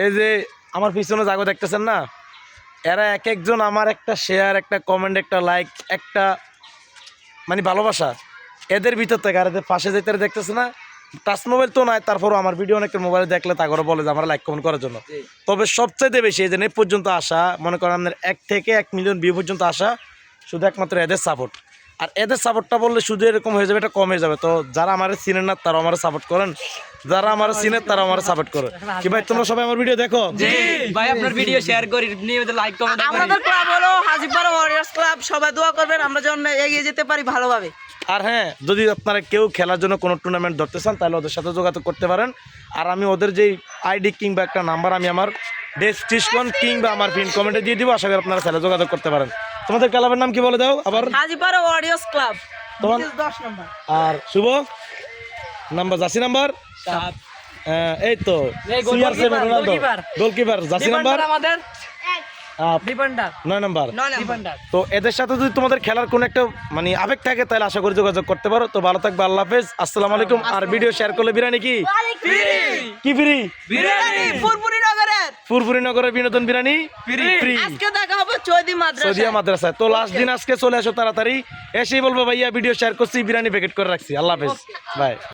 এই যে আমার পিছনে জাগো দেখতেছেন না, এরা এক একজন আমার একটা শেয়ার, একটা কমেন্ট, একটা লাইক, একটা মানে ভালোবাসা, এদের ভিতর থেকে। আর এদের পাশে যেতে দেখতেছে না, টাচ মোবাইল তো নাই, তারপরও আমার ভিডিও অনেকের মোবাইলে দেখলে তারপরে বলে যে আমরা লাইক কমেন্ট করার জন্য। তবে সবচাইতে বেশি এই যে এই পর্যন্ত আসা, মনে করেন আপনার 1 থেকে 1 মিলিয়ন ভিউ পর্যন্ত আসা শুধু একমাত্র এদের সাপোর্ট। আর এদের সাপোর্টটা বললে শুধু এরকম হয়ে যাবে, এটা কম হয়ে যাবে। তো যারা আমার চিনেন না তারা আমার সাপোর্ট করেন, যারা আমার চিনেন তারা আমার সাপোর্ট করে। কি ভাই তোমরা সবাই আমার ভিডিও দেখো? জি ভাই, আপনার ভিডিও শেয়ার করি, নিয়মিত লাইক কমেন্ট করি। আমাদের ক্লাব হলো হাজীপাড়া ওয়ারিয়র্স ক্লাব, সবাই দোয়া করবেন আমরা যেন এগিয়ে যেতে পারি ভালোভাবে। আর হ্যাঁ, যদি আপনারা কেউ খেলার জন্য কোনো টুর্নামেন্ট ধরতে চান তাহলে ওদের সাথে যোগাযোগ করতে পারেন। আর আমি ওদের যেই আইডি কিংবা একটা নাম্বার আমি আমার ডেসক্রিপশন কিংবা আমার পিন কমেন্টে দিয়ে দিব, আশা করি আপনারা তাহলে যোগাযোগ করতে পারেন। তোমাদের ক্লাবের নাম কি বলে দাও আবার? হাজীপাড়া ওয়ারিয়র্স ক্লাব, তোমার 10 নম্বর। আর শুভ নাম্বার, জাসি নাম্বার 7 এই তো CR7 রোনালদো গোলকিপার, জাসি নাম্বার আমাদের 9 ডিফেন্ডার। নাম্বার। 9 নম্বর। ডিফেন্ডার। তো এদের সাথে যদি তোমাদের খেলার কোনো একটা মানে আবেগ থাকে তাহলে আশা করি যোগাযোগ করতে পারো। তো ভালো থাকবে, আল্লাহ হাফেজ, আসসালামু আলাইকুম। আর ভিডিও শেয়ার করলে বিরিয়ানি কি কি ফ্রি? বিরিয়ানি ফুরফুরি নগরের, ফুরফুরি নগরের বিনোদন বিরিয়ানি ফ্রি আজকে দেখা হবে চৌধুরী সৌদিয়া মাদ্রাসায়। মাদ্রাসায়। তো লাস্ট দিন আজকে চলে আসো তাড়াতাড়ি, এসেই বলবো ভাইয়া ভিডিও শেয়ার করছি, বিরিয়ানি প্যাকেট করে রাখছি। আল্লাহ হাফেজ, বাই।